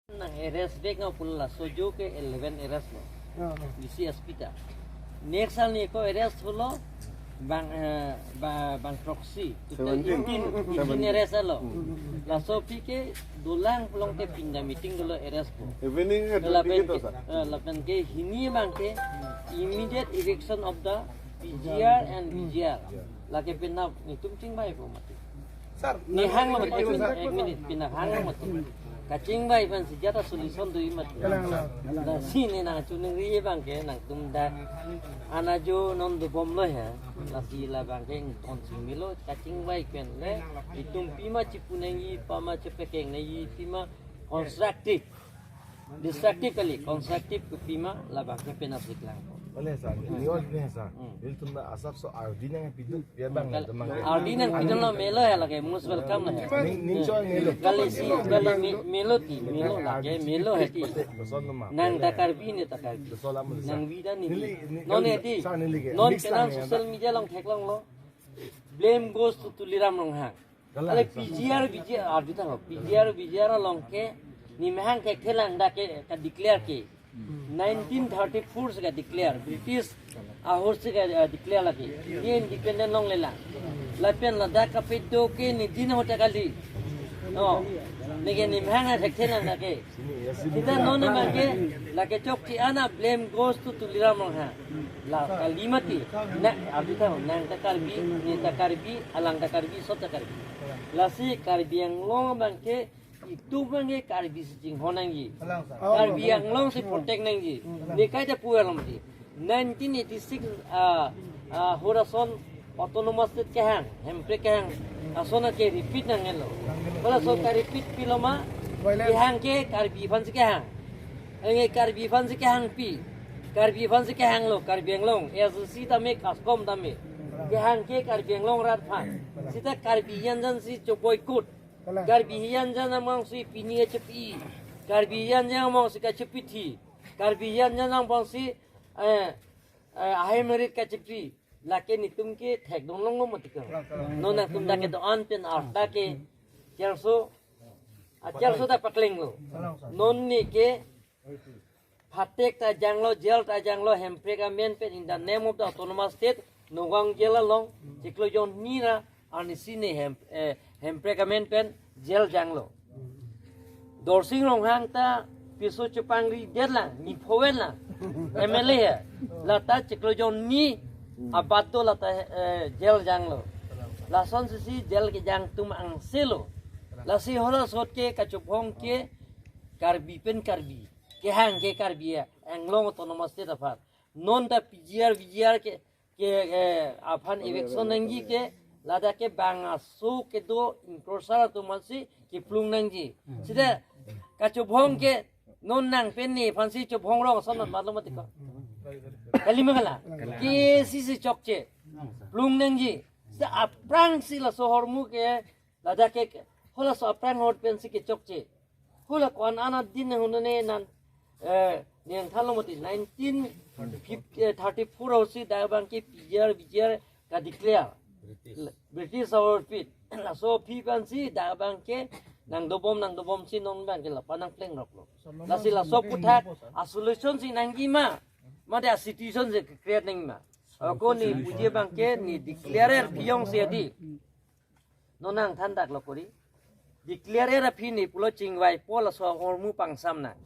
Nang arrest dek ngau pula sojo ke 11 arrest lo. Di hospital. Next hal ni ko arrest lo bang proxy. Kita 18 arrest lo. La so ke dulang pulong ke pindah meeting dulu arrest ko. Evening Lapan ke hini bang ke immediate eviction of the PGR and BGR. Lagi pindah ni tumcing baik po mati. Ni hang lo mati ek minute pindah hang lo mati. Kacing baik pan senjata solution tu imat. Nah sini nang cuning riye bang ke nang tumda anajo non du bom lo ya. Lasi la bang ke ton similo kacing baik pen le itum pima cipunengi pama cepekeng nei pima constructive. Destructive kali constructive ke pima la bang ke penas iklang. Boleh sah, ini orang sah. Ini tu nak asap so Ardina yang pidu, biar bang. Ardina yang pidu lo melo ya lagi most welcome lah. Ning soal melo. Kali si kali melo lagi melo hati. Nang takar bi ni takar. Nang vida ni. Non hati. Non kenal social media long thek long lo. Blame goes to Tuliram long hang. Kali PGR Ardita lo. PGR long ke ni mahang ke kelang dah ke declare ke. 1934 से का declare British Ahore से का declare लगी ये independent लोग लेला लपेन लद्दाख का पेटो के निधीन होता कली ओ लेकिन निम्हांगा ठेके ना लगे kita nona mage lage chok ki ana blame goes to Tuliram long ha la kalimati na abita nang takarbi ni takarbi alang takarbi so takarbi lasi karbi yang long bangke itu bangke karbi sing honangi karbi yang long si protect nangi dekai ta puer lamti 1986 Horason autonomous state ke hang hempre ke hang asona ke repeat nangelo bala so ka repeat piloma ki hang ke karbi fan ke hang enge karbi fan ke hang pi karbi fan ke hang lo karbi ang long si ta me kaskom ta me ki hang ke karbi ang long rat phan sita karbi yanjan si cho boycott karbi yanjan among si pini chepi karbi yanjan among si ka chepi thi karbi yanjan among si merit ka chepi lake ni tumke thek dong long mati ka nona tum da ke to an pen arta ke Charso ta pakling lo non ni ke phatek ta janglo jail ta janglo hempre ka men pen in the name of the autonomous state nogang jela long chiklo jon nira ani sine hempre ka men pen jail janglo dorsing long hang ta piso chupangri derla ni phowenla MLA है lata chiklo jon ni abato lata jail janglo lason si jail ke jang tum ang selo lasi hola sot ke kachupong ke karbi pen karbi ke hang ke karbi ya anglong autonomous state afar non ta PGR ke afan election nangi ke lada ke banga so ke do inkrosara to mansi ke plung nangi sida kachupong ke non nang pen ni fansi chupong rong sonat malumati ka kalimagala ke sisi chokche plung nangi sa aprang sila sohormu ke lada ke hola so aprang hot pen si ke chokche hola kon ana din hunne nan niang thalomati 1934 hosi dabang ke PGR ka declare British outfit la so pipan si dabang ke nang dobom si non bang ke la panang pleng rok lo la si la so puthak a solution si nangima mada situation se create nangima ko ni bujie bang ke ni declare piong se di nonang thandak lo kori declare ra phini pulo chingwai pola so hormu pangsam nang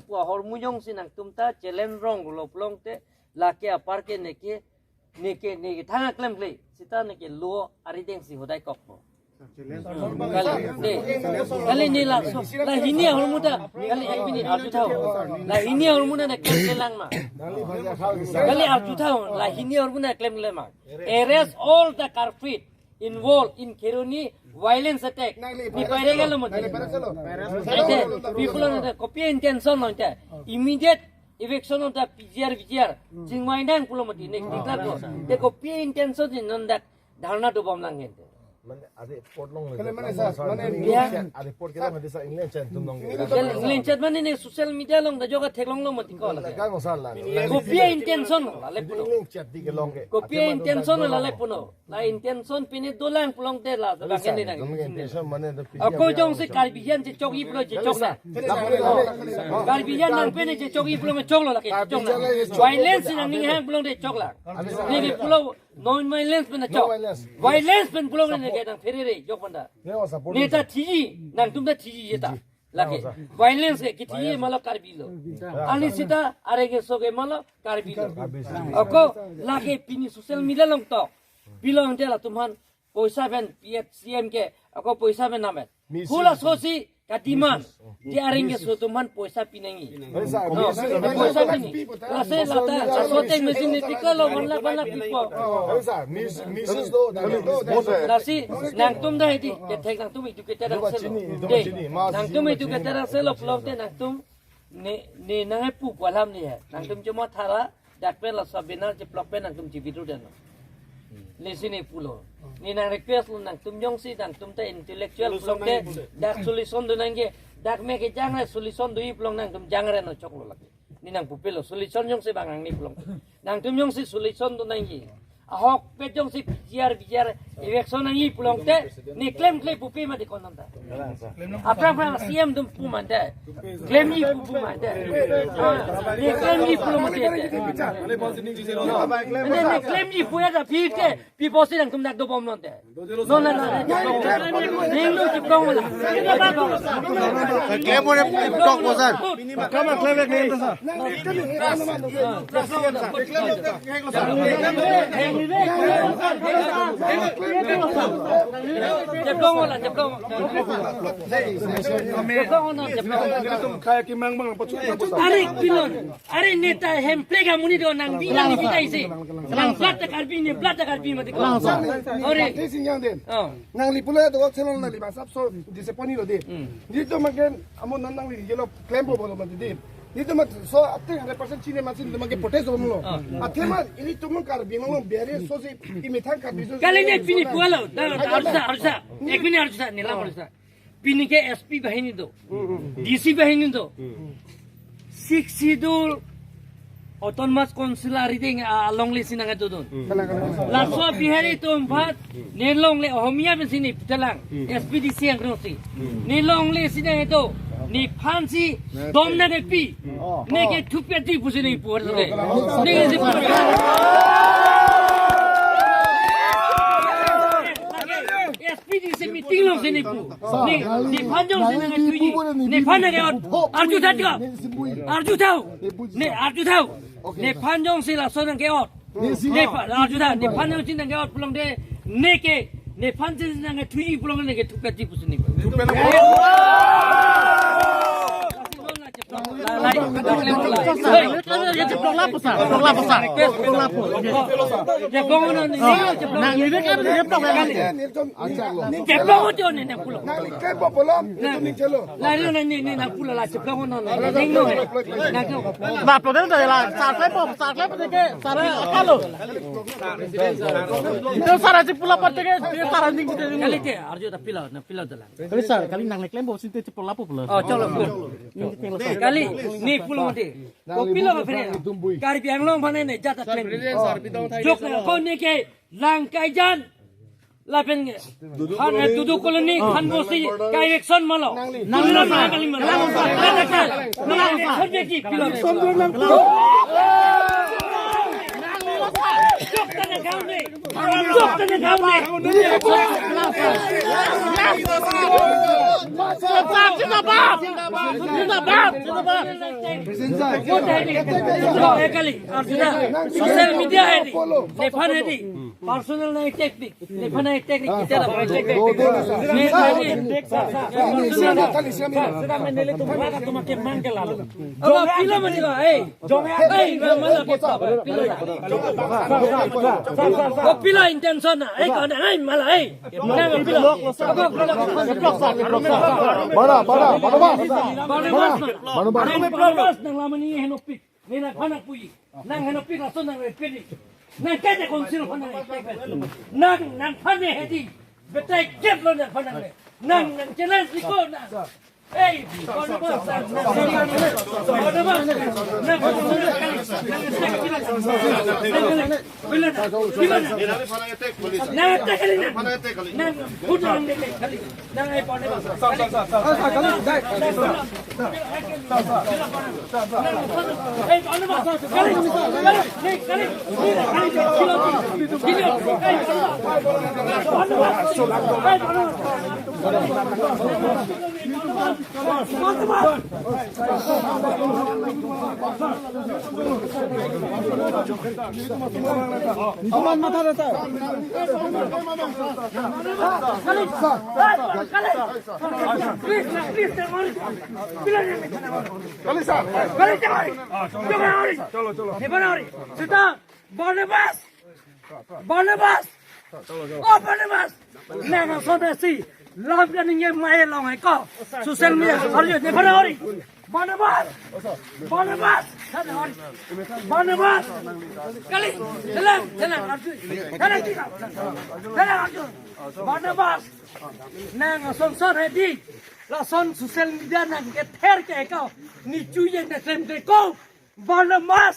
pu hormu jong sinang tumta challenge rong lo plong te la ke apar ke ne ke thanga klem ple sita ne ke lo arideng si hodai kokpo kali ni la so la hini hormu ta kali ek minute arju thau la hini hormu na klem lang ma kali arju thau la hini hormu na klem le ma arrest all the culprits involved in Keruni violence attack. Ni pare galo mo. People on the copy intention on that. Immediate eviction of the PGR. Jingwaindan pulo mo next declare ko. The copy intention in on that dharna to bom lang gente. Mana ada port long Kalau mana sah, mana ada port kita mana sah England centum long. Lincet mana ni social media long dah juga tek long mati kau lah. Kan masalah. Kopia intention lah lepuno. England chat di ke long ke. Kopia intention lah lepuno. La intention pini dolang pulang te lah. Bagian ni nak. Intention mana tu. Aku jong si karbian je coki pulang je cok lah. Karbian nang pini je coki pulang je cok lah lagi. Cok lah. Violence nang ni hang pulang je cok lah. Ni pulau non violence pun cok. Violence pun pulang ni ke nang ferry jok pun dah. Neta tiji nang tum dah tiji je tak. Lagi violence ke kiti malah karbilo. Ali sita arege soge malah karbilo. Aku lagi pini social media long tok. Bilang dia lah tuhan poisa ben PFCM ke aku poisa ben namet. Kula sosi katiman dia arenge so tuhan poisa pinengi. Poisa pini. Lase lata sote mesin etika lo banla pipo. Mrs. do. Lasi nang tum dah itu dia tek nang tum itu kita dah selo. Nang tum itu kita dah selo pelong te nang tum ni nang pu kolam ni hai. Nang tum cuma thara dak pen la sabinar je plok pen nang tum jibiru dan. Di sini pulau. Ni nang request lu nang tum jong si nang tum te intellectual pelong te dak solution do nang ge dak me ke jangan solution do i pelong nang tum jangan no chok lo lagi. Ni nang pupelo solution jong si bangang ni pelong. Nang tum jong si solution do nang ge. Ahok pe jong si biar election nang i pelong te ni claim pupi ma di konon ta. Apa CM dum pu man te. Claim ni pu man te. Ni claim ni pelong te. Ni claim ni pu ya da pi ke pi posi nang tum nak do bom non te. No. Ni lu ti kong la. Claim mo kong mo sir. Kama claim ni ito sah. Kaya kimang bang Arik pilon, arik neta hemplega muni do nang bilang kita isi. Nang plata karbi mati ko. Ore, Testing yang den. Nang lipula tu kau selon nang lima so disappointed lo deh. Dito makan amo nang li yelo claim po bolo mati deh. Dito mat so ate 100% China masin makan protest bolo lo. Ate mat ini tu makan karbi mang biare so si imitang karbi so. kali ni pini pualo, harusnya. Ek minit harusnya ni lah harusnya. Pini ke SP bahini do, DC bahini do. 6 sidul autonomous consular ding long list sinang itu don. Laso bihari tu empat, ni long le homia ben sini telang. SPDC yang krosi. Ni long list sinang itu. Ni pansi domna de pi. Ni ke tupeti pusini puar le. Ni ke SPDC meeting long sini pu. Ni panjang sini dengan tuji. Ni panjang ke arju tadi. Arju tahu. Ni arju tahu. Ni panjang sila sonang ke ot. Ni arju tahu. Ni panjang sini ke ot pulang de. Ni panjang sini dengan tuji pulang ni ke tupeti pusini. Kali ni pulau mati. Kau pulau apa ni? Karbi yang long mana ni? Jatuh train. Jok kau ni ke langkai jan. Lapen han duduk koloni han bosi kai action malo. Nang kali malo. Nang serjeki pulau. Jok tanya kau ni. Jok tanya kau ni. Social media है लेफन है पर्सनल नहीं टेक्निक लेफन है technique kita lah sudah menilai tu mereka tu makin mangkel lalu oh pila mana mana oh pila intention kau nak malah jangan pila Baru nang lama ni henopik. Ni nak panak puji. Nang henopik langsung nang repedi. Nang kete konsil panak repedi. Nang panek hedi. betai ket lo nak pandang ni. Nang challenge liko nang. Hey, kau bos. Aman mata rata. Kali sah. Kali jangan. Jangan. Sudah. Barnabas. Oh Barnabas. Nang saudara si. Love dan ingin main long ekor. Sosial media. Hari ni Barnabas. Barnabas. Kali. Tenang. Barnabas. Nang son ready. La son sosial media nang keter ke ekor. Ni cuy yang nak claim ke kau. Barnabas.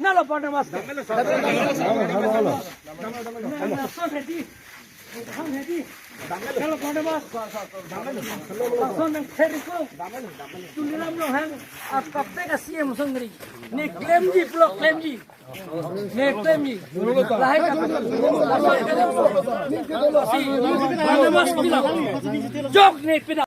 Nala Barnabas. Nang son ready. Kalau Barnabas. Son nang teriko. Tuliram lo hang. Apa peka siam sendiri. Ni claim ji. Lahir Barnabas bilang. Jok ni pina.